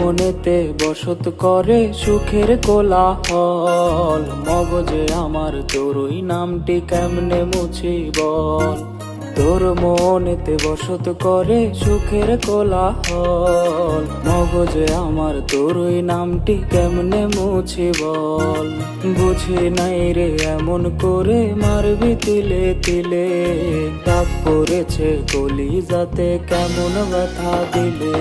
মনেতে বসত করে সুখের কোলাহল, মগজে আমার তোরই নামটি কেমনে মুছি বল। তোর মনেতে বসত করে সুখের কোলাহল, মগজে আমার তোরই নামটি কেমনে মুছি বল। বুঝি নাই রে এমন করে মারবি তিলে তিলে, দাগ পড়েছে কলিজাতে কেমন ব্যথা দিলে।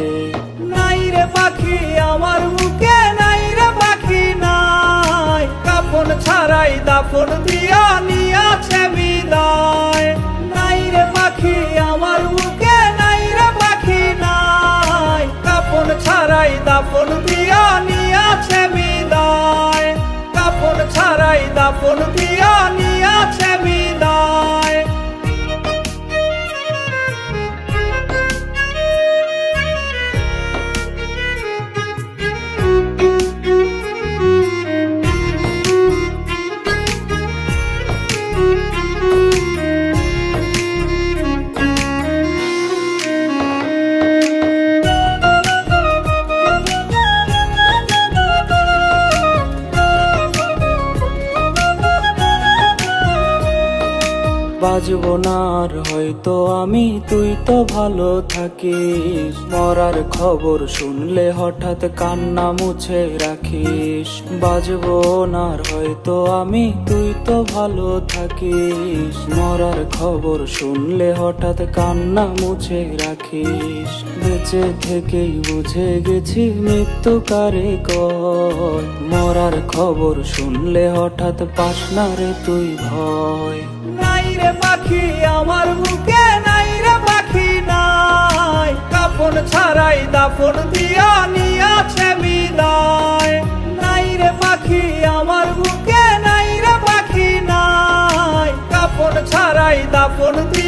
নাই রে পাখি আমার বুকে, নাই রে পাখি নাই, কাফন ছাড়াই দাফন দিয়া নিয়াছে বিদায়। নাই রে পাখি আমার বুকে, নাই রে পাখি নাই, কাফন ছাড়াই দাফন দিয়া নিয়াছে বিদায়। কাফন ছাড়াই দাফন দিয়া নিয়াছে বিদায়। বাজবো না আর হয়তো আমি, তুই তো ভালো থাকিস। মরার খবর শুনলে হঠাৎ কান্না মুছে রাখিস। বাজবো না আর হয়তো আমি, তুই তো ভালো থাকিস। মরার খবর শুনলে হঠাৎ কান্না মুছে রাখিস। বেঁচে থেকেই বুঝে গেছি মৃত্যু কারে কয়, মরার খবর শুনলে হঠাৎ পাস না রে তুই ভয়। নাই রে পাখি আমার বুকে, নাই রে পাখি নাই, কাফন ছাড়াই দাফন দিয়া নিয়াছে বিদায়। নাই রে পাখি আমার বুকে, নাই রে পাখি নাই, কাফন ছাড়াই দাফন দিয়া